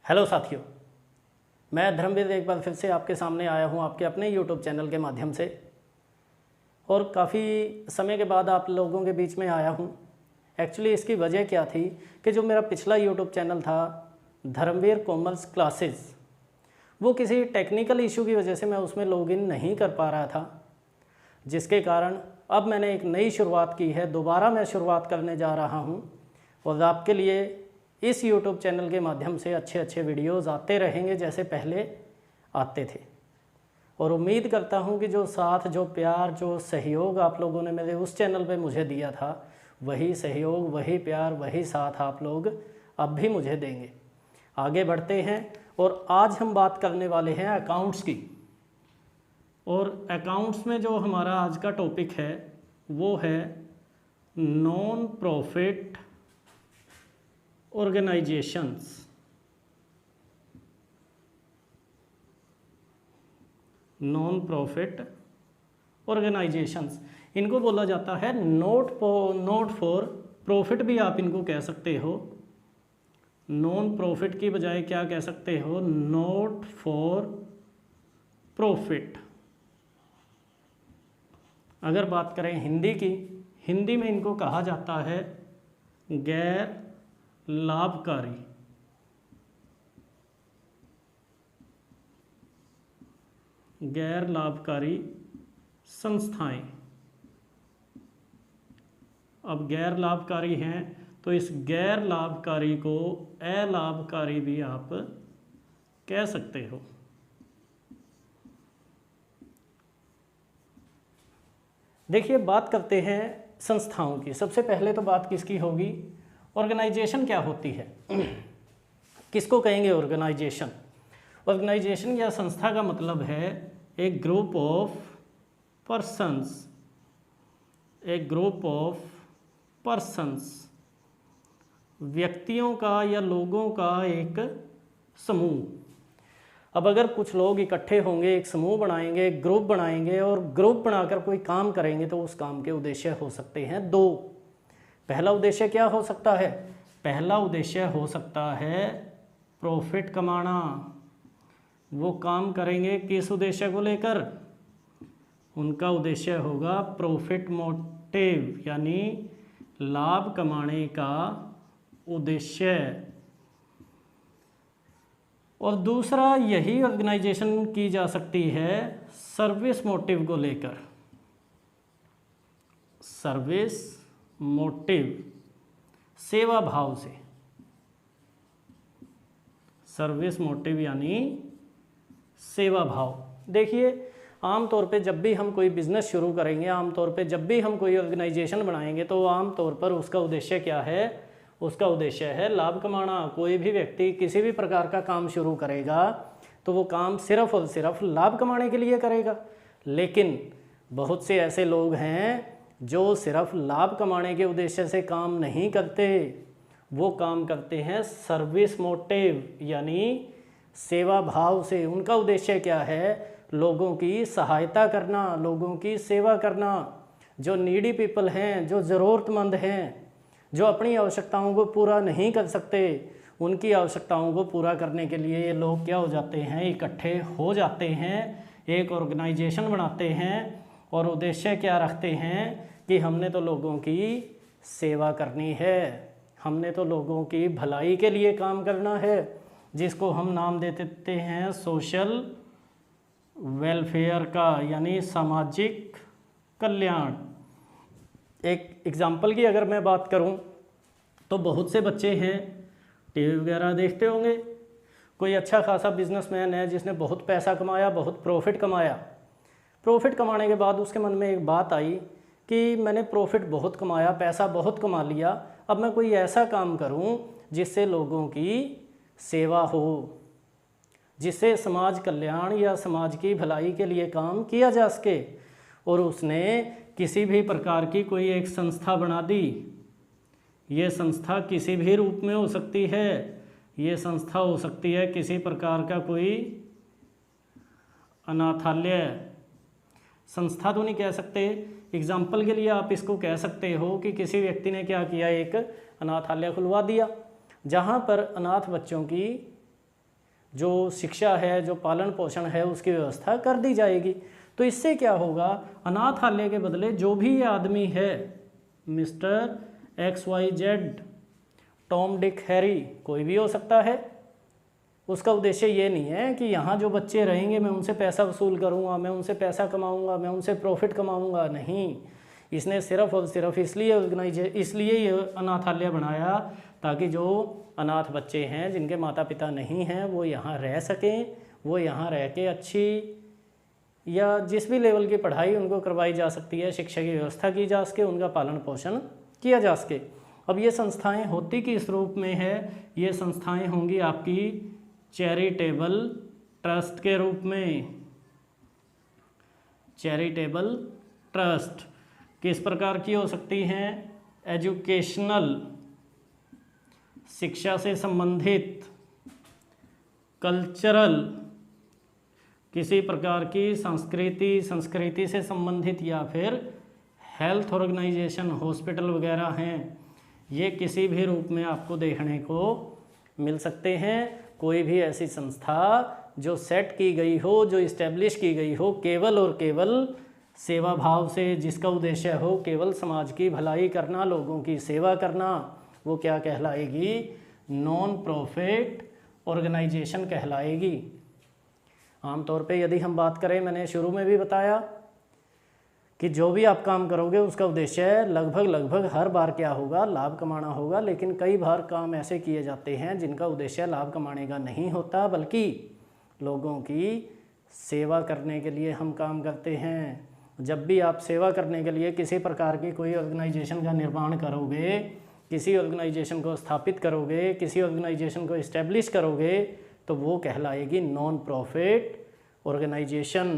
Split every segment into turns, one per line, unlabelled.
Hello साथियों, मैं धर्मवीर एक बार फिर से आपके सामने आया हूं आपके अपने यूट्यूब चैनल के माध्यम से। और काफ़ी समय के बाद आप लोगों के बीच में आया हूं। एक्चुअली इसकी वजह क्या थी कि जो मेरा पिछला यूट्यूब चैनल था धर्मवीर कॉमर्स क्लासेस, वो किसी टेक्निकल इशू की वजह से मैं उसमें लॉगिन नहीं कर पा रहा था, जिसके कारण अब मैंने एक नई शुरुआत की है। दोबारा मैं शुरुआत करने जा रहा हूं और आपके लिए इस YouTube चैनल के माध्यम से अच्छे अच्छे वीडियोज़ आते रहेंगे जैसे पहले आते थे। और उम्मीद करता हूं कि जो साथ, जो प्यार, जो सहयोग आप लोगों ने मेरे उस चैनल पे मुझे दिया था, वही सहयोग, वही प्यार, वही साथ आप लोग अब भी मुझे देंगे। आगे बढ़ते हैं और आज हम बात करने वाले हैं अकाउंट्स की। और अकाउंट्स में जो हमारा आज का टॉपिक है वो है non profit organisations. Non profit organisations, इनको बोला जाता है नॉट फॉर प्रॉफिट भी आप इनको कह सकते हो। नॉन प्रॉफिट की बजाय क्या कह सकते हो? Not for profit. अगर बात करें हिंदी की, हिंदी में इनको कहा जाता है गैर लाभकारी। गैर लाभकारी संस्थाएं। अब गैर लाभकारी हैं तो इस गैर लाभकारी को अलाभकारी भी आप कह सकते हो। देखिए, बात करते हैं संस्थाओं की। सबसे पहले तो बात किसकी होगी? ऑर्गेनाइजेशन क्या होती है? किसको कहेंगे ऑर्गेनाइजेशन? ऑर्गेनाइजेशन या संस्था का मतलब है एक ग्रुप ऑफ पर्सन्स। एक ग्रुप ऑफ पर्सन्स, व्यक्तियों का या लोगों का एक समूह। अब अगर कुछ लोग इकट्ठे होंगे, एक समूह बनाएंगे, एक ग्रुप बनाएंगे और ग्रुप बनाकर कोई काम करेंगे तो उस काम के उद्देश्य हो सकते हैं दो। पहला उद्देश्य क्या हो सकता है? पहला उद्देश्य हो सकता है प्रॉफिट कमाना। वो काम करेंगे किस उद्देश्य को लेकर? उनका उद्देश्य होगा प्रॉफिट मोटिव, यानी लाभ कमाने का उद्देश्य। और दूसरा, यही ऑर्गेनाइजेशन की जा सकती है सर्विस मोटिव को लेकर। सर्विस मोटिव, सेवा भाव से। सर्विस मोटिव यानी सेवा भाव। देखिए, आमतौर पे जब भी हम कोई बिजनेस शुरू करेंगे, आमतौर पे जब भी हम कोई ऑर्गेनाइजेशन बनाएंगे तो आमतौर पर उसका उद्देश्य क्या है? उसका उद्देश्य है लाभ कमाना। कोई भी व्यक्ति किसी भी प्रकार का काम शुरू करेगा तो वो काम सिर्फ और सिर्फ लाभ कमाने के लिए करेगा। लेकिन बहुत से ऐसे लोग हैं जो सिर्फ लाभ कमाने के उद्देश्य से काम नहीं करते, वो काम करते हैं सर्विस मोटिव यानी सेवा भाव से। उनका उद्देश्य क्या है? लोगों की सहायता करना, लोगों की सेवा करना। जो नीडी पीपल हैं, जो ज़रूरतमंद हैं, जो अपनी आवश्यकताओं को पूरा नहीं कर सकते, उनकी आवश्यकताओं को पूरा करने के लिए ये लोग क्या हो जाते हैं? इकट्ठे हो जाते हैं, एक ऑर्गेनाइजेशन बनाते हैं। और उद्देश्य क्या रखते हैं कि हमने तो लोगों की सेवा करनी है, हमने तो लोगों की भलाई के लिए काम करना है, जिसको हम नाम दे देते हैं सोशल वेलफेयर का, यानी सामाजिक कल्याण। एक एग्जाम्पल की अगर मैं बात करूं तो बहुत से बच्चे हैं, टीवी वगैरह देखते होंगे, कोई अच्छा खासा बिजनेसमैन है जिसने बहुत पैसा कमाया, बहुत प्रॉफिट कमाया। प्रॉफिट कमाने के बाद उसके मन में एक बात आई कि मैंने प्रॉफिट बहुत कमाया, पैसा बहुत कमा लिया, अब मैं कोई ऐसा काम करूं जिससे लोगों की सेवा हो, जिससे समाज कल्याण या समाज की भलाई के लिए काम किया जा सके। और उसने किसी भी प्रकार की कोई एक संस्था बना दी। ये संस्था किसी भी रूप में हो सकती है। ये संस्था हो सकती है किसी प्रकार का कोई अनाथालय। संस्था तो नहीं कह सकते, एग्जाम्पल के लिए आप इसको कह सकते हो कि किसी व्यक्ति ने क्या किया, एक अनाथालय खुलवा दिया जहाँ पर अनाथ बच्चों की जो शिक्षा है, जो पालन पोषण है, उसकी व्यवस्था कर दी जाएगी। तो इससे क्या होगा, अनाथालय के बदले जो भी आदमी है, mister XYZ, Tom Dick Harry, कोई भी हो सकता है, उसका उद्देश्य ये नहीं है कि यहाँ जो बच्चे रहेंगे मैं उनसे पैसा वसूल करूँगा, मैं उनसे पैसा कमाऊँगा, मैं उनसे प्रॉफिट कमाऊँगा, नहीं। इसने सिर्फ और सिर्फ इसलिए ये अनाथालय बनाया ताकि जो अनाथ बच्चे हैं, जिनके माता पिता नहीं हैं, वो यहाँ रह सकें, वो यहाँ रह के अच्छी या जिस भी लेवल की पढ़ाई उनको करवाई जा सकती है, शिक्षा की व्यवस्था की जा सके, उनका पालन पोषण किया जा सके। अब ये संस्थाएं होती किस रूप में है, ये संस्थाएं होंगी आपकी चैरिटेबल ट्रस्ट के रूप में। चैरिटेबल ट्रस्ट किस प्रकार की हो सकती हैं, एजुकेशनल, शिक्षा से संबंधित, कल्चरल, किसी प्रकार की संस्कृति से संबंधित, या फिर हेल्थ ऑर्गेनाइजेशन, हॉस्पिटल वगैरह हैं, ये किसी भी रूप में आपको देखने को मिल सकते हैं। कोई भी ऐसी संस्था जो सेट की गई हो, जो इस्टेब्लिश की गई हो केवल और केवल सेवा भाव से, जिसका उद्देश्य हो केवल समाज की भलाई करना, लोगों की सेवा करना, वो क्या कहलाएगी, नॉन प्रॉफिट ऑर्गेनाइजेशन कहलाएगी। आमतौर पे यदि हम बात करें, मैंने शुरू में भी बताया कि जो भी आप काम करोगे उसका उद्देश्य लगभग हर बार क्या होगा, लाभ कमाना होगा। लेकिन कई बार काम ऐसे किए जाते हैं जिनका उद्देश्य लाभ कमाने का नहीं होता, बल्कि लोगों की सेवा करने के लिए हम काम करते हैं। जब भी आप सेवा करने के लिए किसी प्रकार की कोई ऑर्गेनाइजेशन का निर्माण करोगे, किसी ऑर्गेनाइजेशन को स्थापित करोगे, किसी ऑर्गेनाइजेशन को इस्टेब्लिश करोगे, तो वो कहलाएगी नॉन प्रॉफिट ऑर्गेनाइजेशन।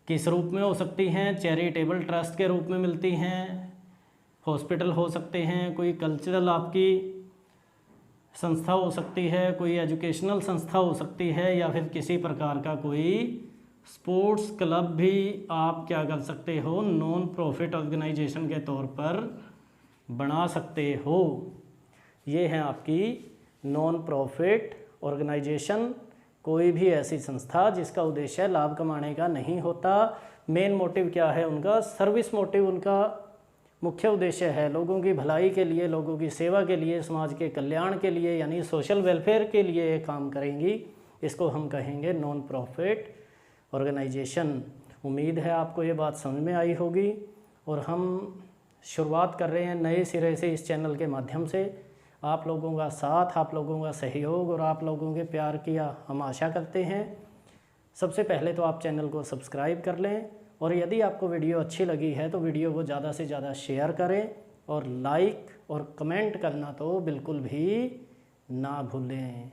किस रूप में हो सकती हैं, चैरिटेबल ट्रस्ट के रूप में मिलती हैं, हॉस्पिटल हो सकते हैं, कोई कल्चरल आपकी संस्था हो सकती है, कोई एजुकेशनल संस्था हो सकती है, या फिर किसी प्रकार का कोई स्पोर्ट्स क्लब भी आप क्या कर सकते हो, नॉन प्रॉफिट ऑर्गेनाइजेशन के तौर पर बना सकते हो। ये है आपकी नॉन प्रॉफिट ऑर्गेनाइजेशन, कोई भी ऐसी संस्था जिसका उद्देश्य लाभ कमाने का नहीं होता। मेन मोटिव क्या है उनका, सर्विस मोटिव, उनका मुख्य उद्देश्य है लोगों की भलाई के लिए, लोगों की सेवा के लिए, समाज के कल्याण के लिए, यानी सोशल वेलफेयर के लिए ये काम करेंगी। इसको हम कहेंगे नॉन प्रॉफिट ऑर्गेनाइजेशन। उम्मीद है आपको ये बात समझ में आई होगी। और हम शुरुआत कर रहे हैं नए सिरे से इस चैनल के माध्यम से। आप लोगों का साथ, आप लोगों का सहयोग और आप लोगों के प्यार की हम आशा करते हैं। सबसे पहले तो आप चैनल को सब्सक्राइब कर लें, और यदि आपको वीडियो अच्छी लगी है तो वीडियो को ज़्यादा से ज़्यादा शेयर करें, और लाइक और कमेंट करना तो बिल्कुल भी ना भूलें।